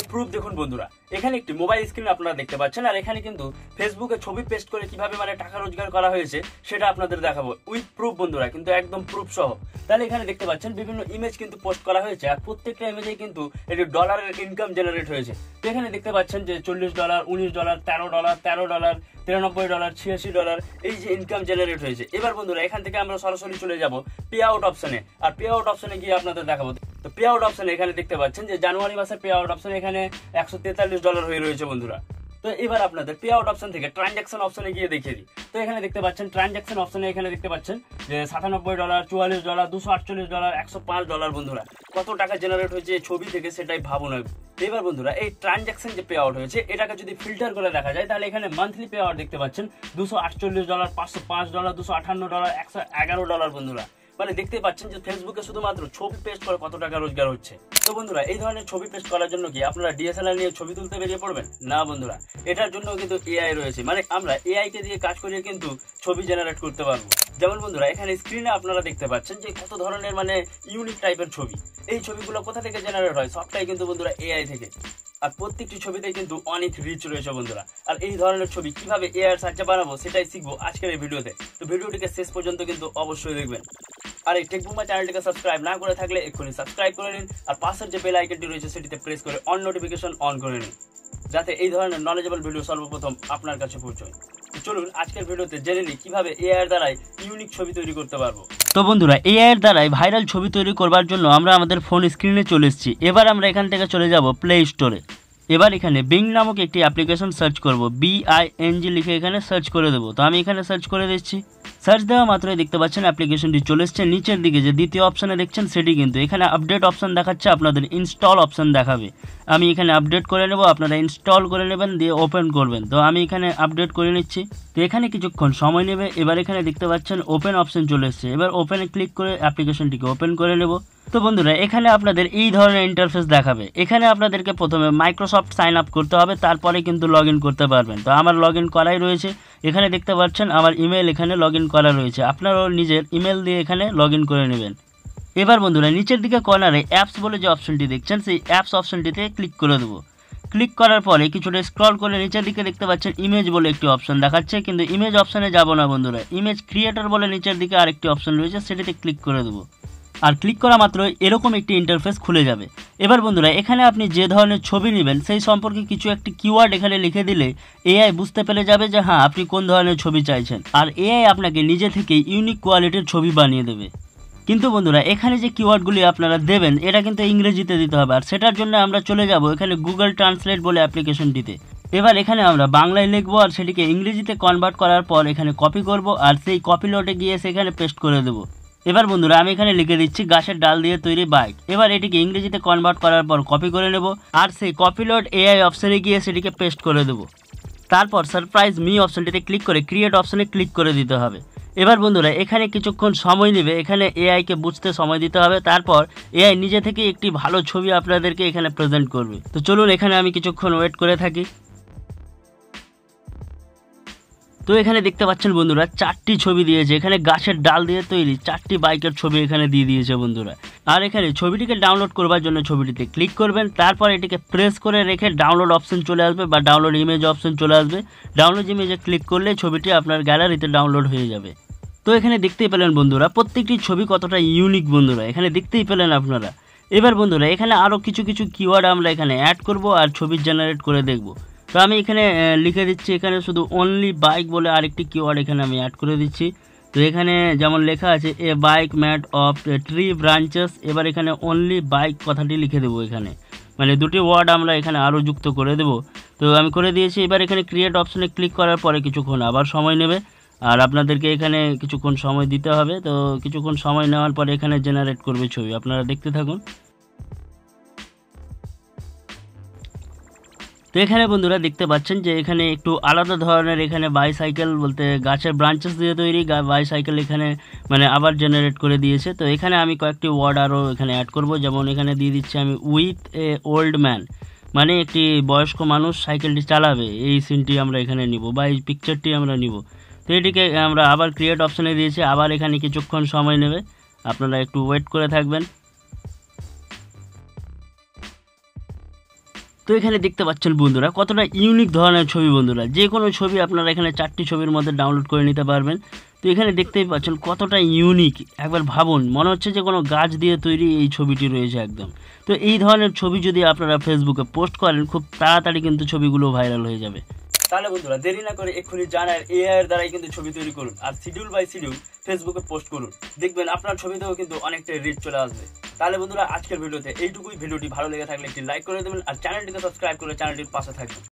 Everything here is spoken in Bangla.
প্রুফ দেখুন বন্ধুরা, এখানে একটি মোবাইল স্ক্রিন আপনারা দেখতে পাচ্ছেন, আর এখানে কিন্তু ফেসবুকে ছবি পেস্ট করে কিভাবে টাকা রোজগার করা হয়েছে সেটা আপনাদের দেখাবো উইথ প্রুফ বন্ধুরা, কিন্তু একদম প্রুফ সহ। তাহলে এখানে দেখতে পাচ্ছেন বিভিন্ন ইমেজ কিন্তু পোস্ট করা হয়েছে, আর প্রত্যেকটা ইমেজে কিন্তু এটি ডলারের ইনকাম জেনারেট হয়েছে। তো এখানে দেখতে পাচ্ছেন যে $40, $19, $13, $13, $93, $86 এই যে ইনকাম জেনারেট হয়েছে। এবার বন্ধুরা এখান থেকে আমরা সরাসরি চলে যাব পে আউট অপশনে, আর পে আউট অপশনে গিয়ে আপনাদের দেখাবো। তো পে আউট অপশনে এখানে দেখতে পাচ্ছেন যে জানুয়ারি মাসের পে আউট অপশন এখানে $143 হয়ে রয়েছে বন্ধুরা। তো এবার আপনাদের পে আউট অপশন থেকে ট্রানজাকশন অপশনে গিয়ে দেখিয়ে দিই। তো এখানে দেখতে পাচ্ছেন ট্রানজাকশন অপশনে এখানে দেখতে পাচ্ছেন যে $97, $44, $248, $105 বন্ধুরা। কত টাকা জেনারেট হয়েছে ছবি থেকে সেটাই ভাবুন। এবার বন্ধুরা এই ট্রানজাকশন যে পে আউট হয়েছে এটাকে যদি ফিল্টার করে দেখা যায় তাহলে এখানে মান্থলি পে আউট দেখতে পাচ্ছেন $248, $505, $258, $111 বন্ধুরা। দেখতে পাচ্ছেন যে ফেসবুকে শুধুমাত্র ছবি পেস্ট করে কত টাকা রোজগার হচ্ছে। তো বন্ধুরা এই ধরনের ছবি পেস্ট করার জন্য কি আপনারা ডিএসএলআর নিয়ে ছবি তুলতে বেরিয়ে পড়বেন? না বন্ধুরা, এটার জন্য কিন্তু এআই রয়েছে, আমরা এআই কে দিয়ে কাজ করিয়ে কিন্তু ছবি জেনারেট করতে পারবো। যেমন বন্ধুরা এখানে স্ক্রিনে আপনারা দেখতে পাচ্ছেন যে কত ধরনের ইউনিক টাইপের ছবি। এই ছবিগুলো কোথা থেকে জেনারেট হয়? সবটাই কিন্তু বন্ধুরা এআই থেকে। আর প্রত্যেকটি ছবিতে কিন্তু অনেক রিচ রয়েছে বন্ধুরা। আর এই ধরনের ছবি কিভাবে এআই এর সাহায্যে বানাবো সেটাই শিখবো আজকের এই ভিডিওতে। তো ভিডিওটিকে শেষ পর্যন্ত কিন্তু অবশ্যই দেখবেন। আর এই টেকবুমা চ্যানেলটিকে সাবস্ক্রাইব না করে থাকলে এক্ষুনি সাবস্ক্রাইব করে নিন, আর পাশের যে বেল আইকনটি রয়েছে সেটিতে প্রেস করে অন নোটিফিকেশন অন করে নিন, যাতে এই ধরনের নলেজেবল ভিডিও সর্বপ্রথম আপনার কাছে পৌঁছয়। চলুন আজকের ভিডিওতে জেনে নিই কিভাবে এআই এর দ্বারাই ইউনিক ছবি তৈরি করতে পারবো। তো বন্ধুরা এআই এর দ্বারাই ভাইরাল ছবি তৈরি করবার জন্য আমরা আমাদের ফোন স্ক্রিনে চলে এসেছি। এবার আমরা এখান থেকে চলে যাব প্লে স্টোরে। এবার এখানে বিং নামক একটি অ্যাপ্লিকেশন সার্চ করব, BING লিখে এখানে সার্চ করে দেবো। তো আমি এখানে সার্চ করে দিচ্ছি। সার্চ দেওয়া মাত্রই দেখতে পাচ্ছেন অ্যাপ্লিকেশনটি চলে এসছে। নিচের দিকে যে দ্বিতীয় অপশানে দেখছেন সেটি কিন্তু এখানে আপডেট অপশান দেখাচ্ছে, আপনাদের ইনস্টল অপশান দেখাবে। আমি এখানে আপডেট করে নেব, আপনারা ইনস্টল করে নেবেন, দিয়ে ওপেন করবেন। তো আমি এখানে আপডেট করে নিচ্ছি। তো এখানে কিছুক্ষণ সময় নেবে। এবার এখানে দেখতে পাচ্ছেন ওপেন অপশান চলে এসছে। এবার ওপেনে ক্লিক করে অ্যাপ্লিকেশনটিকে ওপেন করে নেব। তো বন্ধুরা এখানে আপনাদের এই ধরনের ইন্টারফেস দেখাবে। এখানে আপনাদেরকে প্রথমে মাইক্রোসফট সাইন আপ করতে হবে, তারপরে কিন্তু লগ ইন করতে পারবেন। তো আমার লগ ইন করাই রয়েছে। এখানে দেখতে পাচ্ছেন আমার ইমেল এখানে লগ ইন করা রয়েছে। আপনারাও নিজের ইমেল দিয়ে এখানে লগ ইন করে নেবেন। এবার বন্ধুরা নিচের দিকে কর্নারে অ্যাপস বলে যে অপশনটি দেখছেন সেই অ্যাপস অপশনটিতে ক্লিক করে দেবো। ক্লিক করার পরে কিছুটা স্ক্রল করে নিচের দিকে দেখতে পাচ্ছেন ইমেজ বলে একটি অপশন দেখাচ্ছে, কিন্তু ইমেজ অপশনে যাব না বন্ধুরা। ইমেজ ক্রিয়েটর বলে নিচের দিকে আরেকটি অপশন রয়েছে, সেটিতে ক্লিক করে দেবো। আর ক্লিক করা মাত্র এরকম একটি ইন্টারফেস খুলে যাবে। এবার বন্ধুরা এখানে আপনি যে ধরনের ছবি নেবেন সেই সম্পর্কে কিছু একটি কিওয়ার্ড এখানে লিখে দিলে এআই বুঝতে পেরে যাবে যে হ্যাঁ আপনি কোন ধরনের ছবি চাইছেন, আর এআই আপনাকে নিজে থেকে ইউনিক কোয়ালিটির ছবি বানিয়ে দেবে। কিন্তু বন্ধুরা এখানে যে কিওয়ার্ডগুলি আপনারা দেবেন এটা কিন্তু ইংরেজিতে দিতে হবে, আর সেটার জন্য আমরা চলে যাব এখানে গুগল ট্রান্সলেট বলে অ্যাপ্লিকেশনটিতে। এবার এখানে আমরা বাংলায় লিখবো আর সেটিকে ইংরেজিতে কনভার্ট করার পর এখানে কপি করব, আর সেই কপি লোডে গিয়ে সেখানে পেস্ট করে দেবো। এবার বন্ধুরা আমি এখানে লিখে দিচ্ছি গাছের ডাল দিয়ে তৈরি বাইক। এবার এটিকে ইংরেজিতে কনভার্ট করার পর কপি করে নেব, আর সেই কপি লোড এআই অপশনে গিয়ে সেটিকে পেস্ট করে দেবো। তারপর সারপ্রাইজ মি অপশনটিতে ক্লিক করে ক্রিয়েট অপশনে ক্লিক করে দিতে হবে। এবার বন্ধুরা এখানে কিছুক্ষণ সময় নেবে, এখানে এআইকে বুঝতে সময় দিতে হবে। তারপর এআই নিজে থেকে একটি ভালো ছবি আপনাদেরকে এখানে প্রেজেন্ট করবে। তো চলুন এখানে আমি কিছুক্ষণ ওয়েট করে থাকি। তো এখানে দেখতে পাচ্ছেন বন্ধুরা 4টি ছবি দিয়েছে। এখানে গাছের ডাল দিয়ে তৈরি 4টি বাইকের ছবি এখানে দিয়ে দিয়েছে বন্ধুরা। আর এখানে ছবিটিকে ডাউনলোড করবার জন্য ছবিটিতে ক্লিক করবেন, তারপর এটিকে প্রেস করে রেখে ডাউনলোড অপশন চলে আসবে বা ডাউনলোড ইমেজ অপশন চলে আসবে। ডাউনলোড ইমেজে ক্লিক করলে ছবিটি আপনার গ্যালারিতে ডাউনলোড হয়ে যাবে। তো এখানে দেখতেই পেলেন বন্ধুরা প্রত্যেকটি ছবি কতটা ইউনিক বন্ধুরা, এখানে দেখতেই পেলেন আপনারা। এবার বন্ধুরা এখানে আরও কিছু কিওয়ার্ড আমরা এখানে অ্যাড করব আর ছবি জেনারেট করে দেখব। তো আমি এখানে লিখে দিচ্ছি, এখানে শুধু অনলি বাইক বলে আরেকটি কিওয়ার্ড এখানে আমি অ্যাড করে দিচ্ছি। তো এখানে যেমন লেখা আছে a bike mat of tree branches, এবার এখানে অনলি বাইক কথাটি লিখে দেবো। এখানে দুটি ওয়ার্ড আমরা এখানে আরও যুক্ত করে দেবো। তো আমি করে দিয়েছি। এবার এখানে ক্রিয়েট অপশনে ক্লিক করার পরে কিছুক্ষণ আবার সময় নেবে, আর আপনাদেরকে এখানে কিছুক্ষণ সময় দিতে হবে। তো কিছুক্ষণ সময় নেওয়ার পরে এখানে জেনারেট করবে ছবি, আপনারা দেখতে থাকুন। তো এখানে বন্ধুরা দেখতে পাচ্ছেন যে এখানে একটু আলাদা ধরনের এখানে বাইসাইকেল বলতে গাছের ব্রাঞ্চেস দিয়ে তৈরি বাইসাইকেল এখানে আবার জেনারেট করে দিয়েছে। তো এখানে আমি কয়েকটি ওয়ার্ড আরও এখানে অ্যাড করব। যেমন এখানে দিয়ে দিচ্ছি আমি উইথ এ ওল্ড ম্যান, একটি বয়স্ক মানুষ সাইকেলটি চালাবে, এই সিনটি আমরা এখানে নিব বা এই পিকচারটি আমরা নিব। তো এটিকে আমরা আবার ক্রিয়েট অপশানে দিয়েছি। আবার এখানে কিছুক্ষণ সময় নেবে, আপনারা একটু ওয়েট করে থাকবেন। তো এখানে দেখতে পাচ্ছেন বন্ধুরা কতটা ইউনিক ধরনের ছবি বন্ধুরা, যে কোনো ছবি আপনারা এখানে 4টি ছবির মধ্যে ডাউনলোড করে নিতে পারবেন। তো এখানে দেখতেই পাচ্ছেন কতটা ইউনিক, একবার ভাবুন, মনে হচ্ছে যে কোনো গাছ দিয়ে তৈরি এই ছবিটি রয়েছে একদম। তো এই ধরনের ছবি যদি আপনারা ফেসবুকে পোস্ট করেন খুব তাড়াতাড়ি কিন্তু ছবিগুলো ভাইরাল হয়ে যাবে। তাহলে বন্ধুরা দেরি না করে এক্ষুনি জানার এআই এর দ্বারাই কিন্তু ছবি তৈরি করুন আর শিডিউল বাই শিডিউল ফেসবুকে পোস্ট করুন, দেখবেন আপনার ছবিতেও কিন্তু অনেকটাই রিচ চলে আসবে। তাহলে বন্ধুরা আজকের ভিডিওতে এইটুকুই। ভিডিওটি ভালো লেগে থাকলে একটি লাইক করে দেবেন আর চ্যানেলটিকে সাবস্ক্রাইব করে চ্যানেলটির পাশে থাকবেন।